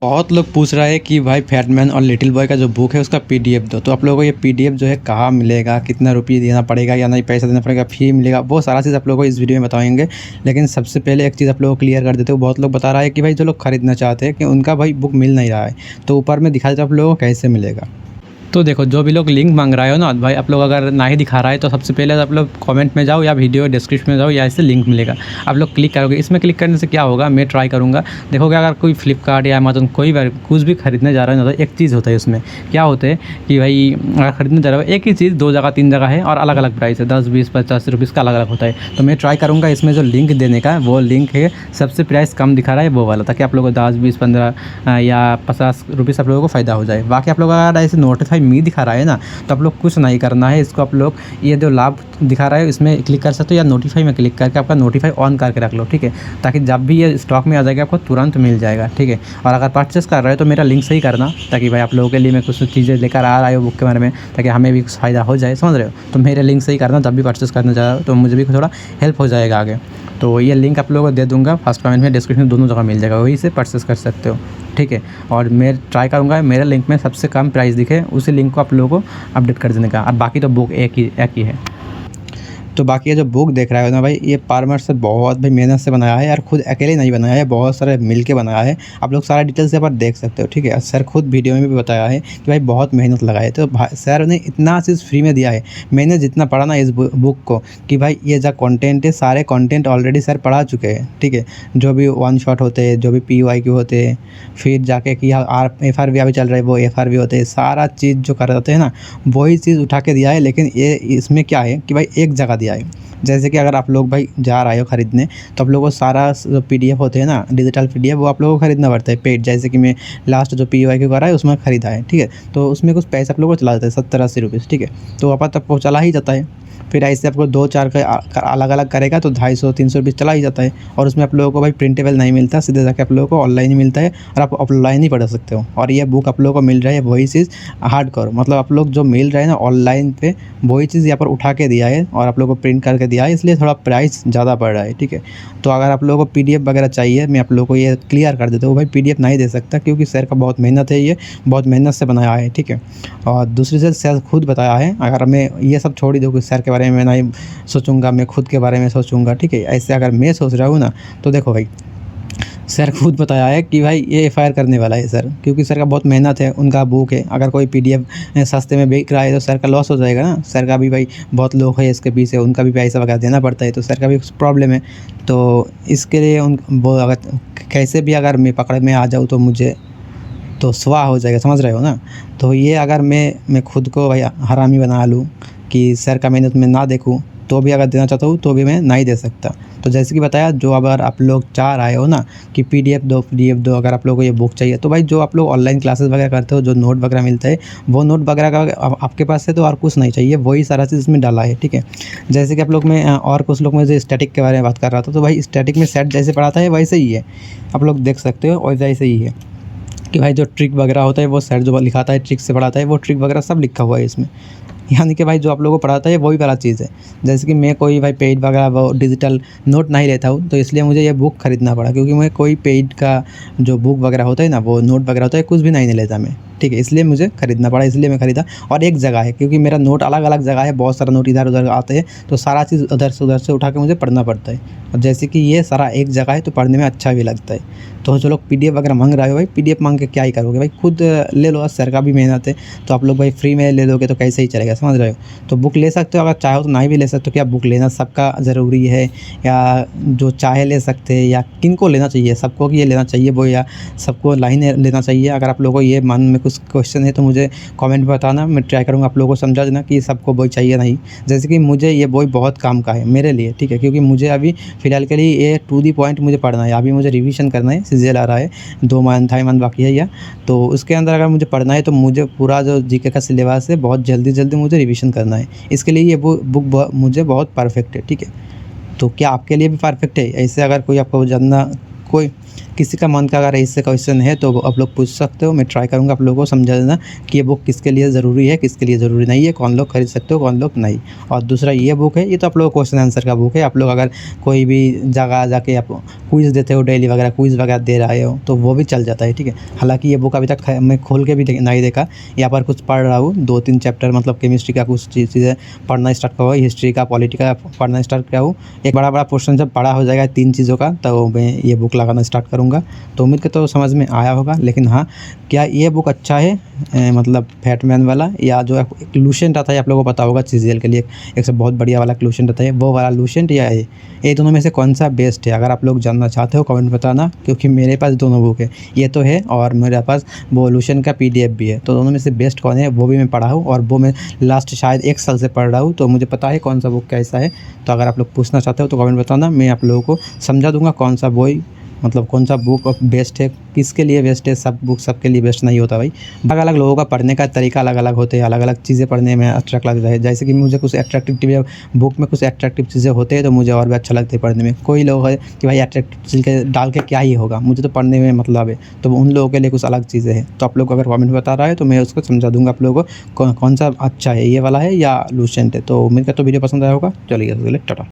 बहुत लोग पूछ रहा है कि भाई फैटमैन और लिटिल बॉय का जो बुक है उसका पीडीएफ दो। तो आप लोगों को ये पीडीएफ जो है कहाँ मिलेगा, कितना रुपये देना पड़ेगा या नहीं, पैसा देना पड़ेगा, फ़ी मिलेगा, वो सारा चीज़ आप लोगों को इस वीडियो में बताएंगे। लेकिन सबसे पहले एक चीज़ आप लोगों को क्लियर कर देते हो। बहुत लोग बता रहा है कि भाई जो लोग खरीदना चाहते हैं कि उनका भाई बुक मिल नहीं रहा है, तो ऊपर में दिखा देता आप लोगों को कैसे मिलेगा। तो देखो, जो भी लोग लिंक मांग रहे हो ना भाई, आप लोग अगर ना ही दिखा रहा है तो सबसे पहले आप लोग कमेंट में जाओ या वीडियो डिस्क्रिप्शन में जाओ, या इससे लिंक मिलेगा, आप लोग क्लिक करोगे। इसमें क्लिक करने से क्या होगा, मैं ट्राई करूँगा, देखोगे अगर कोई फ्लिपकार्ट या अमेज़न कोई कुछ भी खरीदने जा रहा है ना, तो एक चीज़ होता है उसमें, क्या होता है कि भाई अगर खरीदने जा रहा है एक ही चीज़ 2 जगह 3 जगह है और अलग अलग प्राइस है, 10 20 50 रुपीज़ का अलग अलग होता है। तो मैं ट्राई करूँगा इसमें जो लिंक देने का, वो लिंक है सबसे प्राइस कम दिखा रहा है वो वाला, ताकि आप लोगों को 10 20 15 या 50 रुपीज़ आप लोगों को फ़ायदा हो जाए। बाकी आप लोग अगर ऐसे नोटिफाई मी दिखा रहा है ना, तो आप लोग कुछ नहीं करना है, इसको आप लोग ये जो लाभ दिखा रहा है इसमें क्लिक कर सकते हो, या नोटिफाई में क्लिक करके आपका नोटिफाई ऑन करके रख लो, ठीक है, ताकि जब भी ये स्टॉक में आ जाएगा आपको तुरंत मिल जाएगा, ठीक है। और अगर परचेस कर रहे हो तो मेरा लिंक सही करना, ताकि भाई आप लोगों के लिए मैं कुछ चीज़ें लेकर आ रहा हूँ बुक के बारे में, ताकि हमें भी फ़ायदा हो जाए, समझ रहे हो। तो मेरे लिंक सही करना, जब भी परचेस करने जा रहा हो तो मुझे भी थोड़ा हेल्प हो जाएगा आगे। तो ये लिंक आप लोगों को दे दूँगा, फर्स्ट कमेंट में, डिस्क्रिप्शन में, दोनों जगह मिल जाएगा, वहीं से परचेस कर सकते हो, ठीक है। और मैं ट्राई करूँगा मेरे लिंक में सबसे कम प्राइस दिखे, उसी लिंक को आप लोगों को अपडेट कर देने का। और बाकी तो बुक एक ही है। तो बाकी ये जो बुक देख रहा है ना भाई, ये फार्मर से बहुत भाई मेहनत से बनाया है, यार खुद अकेले नहीं बनाया है, बहुत सारे मिल के बनाया है। आप लोग सारा डिटेल्स यहाँ पर देख सकते हो, ठीक है। सर खुद वीडियो में भी बताया है कि भाई बहुत मेहनत लगाए, तो सर ने इतना चीज़ फ्री में दिया है। मैंने जितना पढ़ा ना इस बुक को, कि भाई ये जो कंटेंट है, सारे कंटेंट ऑलरेडी सर पढ़ा चुके हैं, ठीक है। जो भी वन शॉट होते हैं, जो भी PYQ होते हैं, फिर जाके कि FRV अभी चल रहा है वो FRV होते हैं, सारा चीज़ जो कर जाते हैं ना, वही चीज़ उठा के दिया है। लेकिन ये इसमें क्या है कि भाई एक जगह दिया है। जैसे कि अगर आप लोग भाई जा रहे हो खरीदने, तो आप लोगों को सारा PDF होते हैं ना, डिजिटल PDF, वो आप लोगों को खरीदना पड़ता है पेड। जैसे कि मैं लास्ट जो PYQ कर रहा है उसमें ख़रीदा है, ठीक है। तो उसमें कुछ पैसे आप लोगों को चला जाता है, 70 80 रुपीज़, ठीक है। तो वापस आपको चला ही जाता है। फिर ऐसे आपको 2 4 का अलग अलग करेगा तो 250 300 रुपीज़ चला ही जाता है। और उसमें आप लोगों को भाई प्रिंटेबल नहीं मिलता, सीधे जाके आप लोगों को ऑनलाइन ही मिलता है, और आप ऑफलाइन ही पढ़ सकते हो। और ये बुक आप लोगों को मिल रहा है वही चीज़ हार्ड कवर, मतलब आप लोग जो मिल रहा है ना ऑनलाइन पे, वही चीज़ यहाँ पर उठा के दिया है और आप लोगों को प्रिंट करके दिया है, इसलिए थोड़ा प्राइस ज़्यादा पड़ रहा है, ठीक है। तो अगर आप लोगों को PDF वगैरह चाहिए, मैं आप लोगों को ये क्लियर कर देता हूँ, भाई PDF नहीं दे सकता, क्योंकि सर का बहुत मेहनत है, ये बहुत मेहनत से बनाया है, ठीक है। और दूसरी चीज़ सर खुद बताया है, अगर मैं ये सब छोड़ ही दूँ कि सर के बारे में नहीं सोचूंगा, मैं खुद के बारे में सोचूंगा, ठीक है। ऐसे अगर मैं सोच रहा हूँ ना, तो देखो भाई, सर खुद बताया है कि भाई ये FIR करने वाला है सर, क्योंकि सर का बहुत मेहनत है, उनका बुक है। अगर कोई PDF सस्ते में बिक रहा है तो सर का लॉस हो जाएगा ना। सर का भी भाई बहुत लोग है इसके पीछे, उनका भी पैसा वगैरह देना पड़ता है, तो सर का भी प्रॉब्लम है। तो इसके लिए उन वो अगर कैसे भी अगर मैं पकड़ में आ जाऊँ तो मुझे तो स्वाह हो जाएगा, समझ रहे हो ना। तो ये अगर मैं खुद को भाई हरामी बना लूँ कि सर का मेहनत मैं ना देखूँ, तो भी अगर देना चाहता हूँ तो भी मैं नहीं दे सकता। तो जैसे कि बताया, जो अगर आप लोग चाह रहे हो ना कि PDF दो, अगर आप लोगों को ये बुक चाहिए, तो भाई जो आप लोग ऑनलाइन क्लासेस वगैरह करते हो, जो नोट वगैरह मिलता है, वो नोट वगैरह का आपके पास है तो और कुछ नहीं चाहिए, वही सारा चीज़ इसमें डाला है, ठीक है। जैसे कि आप लोग में और कुछ लोग में जो स्टैटिक के बारे में बात कर रहा था, तो भाई स्टैटिक में सेट जैसे पढ़ाता है वैसे ही है, आप लोग देख सकते हो, और वैसे ही है कि भाई जो ट्रिक वगैरह होता है वो सर जो लिखाता है, ट्रिक से पढ़ाता है, वो ट्रिक वगैरह सब लिखा हुआ है इसमें। यानी कि भाई जो आप लोगों को पढ़ाता है वही वाला चीज़ है। जैसे कि मैं कोई भाई पेड वगैरह वो डिजिटल नोट नहीं लेता हूँ, तो इसलिए मुझे ये बुक खरीदना पड़ा, क्योंकि मैं कोई पेड का जो बुक वगैरह होता है ना, वो नोट वगैरह होता है, कुछ भी नहीं लेता मैं, ठीक है। इसलिए मुझे खरीदना पड़ा, इसलिए मैं खरीदा। और एक जगह है, क्योंकि मेरा नोट अलग अलग जगह है, बहुत सारा नोट इधर उधर आते हैं, तो सारा चीज़ उधर से उठा के मुझे पढ़ना पड़ता है। और जैसे कि ये सारा एक जगह है, तो पढ़ने में अच्छा भी लगता है। तो जो लोग PDF वगैरह मांग रहे हो भाई, PDF मांग के क्या ही करोगे भाई, खुद ले लो, सर का भी मेहनत है। तो आप लोग भाई फ्री में ले लोगे तो कैसे ही चलेगा, समझ रहे हो। तो बुक ले सकते हो, अगर चाहो तो नहीं भी ले सकते हो। क्या बुक लेना सबका ज़रूरी है, या जो चाहे ले सकते हैं, या किन को लेना चाहिए, सबको कि ये लेना चाहिए वो, या सबको लाइन लेना चाहिए। अगर आप लोगों को ये मन में कुछ क्वेश्चन है तो मुझे कमेंट में बताना, मैं ट्राई करूँगा आप लोगों को समझा देना कि सबको बॉय चाहिए नहीं। जैसे कि मुझे ये बॉय बहुत काम का है मेरे लिए, ठीक है, क्योंकि मुझे अभी फ़िलहाल के लिए ये टू दी पॉइंट मुझे पढ़ना है। अभी मुझे रिवीजन करना है, CGL आ रहा है, 2 मंथ 2.5 मंथ बाकी है, या तो उसके अंदर अगर मुझे पढ़ना है तो मुझे पूरा जो GK का सिलेबस है बहुत जल्दी मुझे रिवीजन करना है। इसके लिए ये बुक मुझे बहुत परफेक्ट है, ठीक है। तो क्या आपके लिए भी परफेक्ट है? ऐसे अगर कोई आपको जानना, कोई किसी का मन का अगर इससे क्वेश्चन है तो आप लोग पूछ सकते हो। मैं ट्राई करूँगा आप लोगों को समझा देना कि ये बुक किसके लिए ज़रूरी है, किसके लिए ज़रूरी नहीं है, कौन लोग खरीद सकते हो, कौन लोग नहीं। और दूसरा ये बुक है, ये तो आप लोगों को क्वेश्चन आंसर का बुक है। आप लोग अगर कोई भी जगह जाके आप क्विज़ देते हो, डेली वगैरह क्विज़ वगैरह दे रहे हो तो वो भी चल जाता है, ठीक है। हालाँकि ये बुक अभी तक मैं खोल के भी नहीं देखा, यहाँ पर कुछ पढ़ रहा हूँ 2-3 चैप्टर, मतलब केमिस्ट्री का कुछ चीज़ें पढ़ना स्टार्ट किया हुआ है, हिस्ट्री का, पॉलिटी का पढ़ना स्टार्ट किया हूँ। एक बड़ा पोर्शन जब पढ़ा हो जाएगा 3 चीज़ों का, तो मैं ये बुक लगाना स्टार्ट करूँगा। तो उम्मीद करता हूँ समझ में आया होगा। लेकिन हाँ, क्या ये बुक अच्छा है मतलब फैटमैन वाला, या जो एक लूसेंट आता है, आप लोगों को पता होगा सीजीएल के लिए एक से बहुत बढ़िया वाला लूसेंट आता है, वो वाला लूसेंट या ये दोनों में से कौन सा बेस्ट है? अगर आप लोग जानना चाहते हो कमेंट बताना, क्योंकि मेरे पास दोनों बुक है, ये तो है और मेरे पास वो लूसेंट का पीडीएफ भी है। तो दोनों में से बेस्ट कौन है वो भी मैं पढ़ा हूँ, और वो मैं लास्ट शायद 1 साल से पढ़ रहा हूँ, तो मुझे पता है कौन सा बुक कैसा है। तो अगर आप लोग पूछना चाहते हो तो कमेंट बताना, मैं आप लोगों को समझा दूँगा कौन सा बोई मतलब कौन सा बुक बेस्ट है, किसके लिए बेस्ट है। सब बुक सबके लिए बेस्ट नहीं होता भाई। अलग-अलग लोगों का पढ़ने का तरीका अलग-अलग होते हैं, अलग-अलग चीज़ें पढ़ने में अट्रैक्ट लगता है। जैसे कि मुझे कुछ अट्रैक्टिव बुक में कुछ अट्रैक्टिव चीज़ें होते हैं तो मुझे और भी अच्छा लगता है पढ़ने में। कोई लोग है कि भाई अट्रैक्टिव चीज़ के डाल के क्या ही होगा, मुझे तो पढ़ने में मतलब है, तो उन लोगों के लिए कुछ अलग चीज़ें हैं। तो आप लोग अगर कमेंट बता रहा है तो मैं उसको समझा दूँगा आप लोगों को कौन सा अच्छा है, ये वाला है या लूसेंट है। तो उम्मीद करता हूँ वीडियो पसंद आया होगा। चलिए टाटा।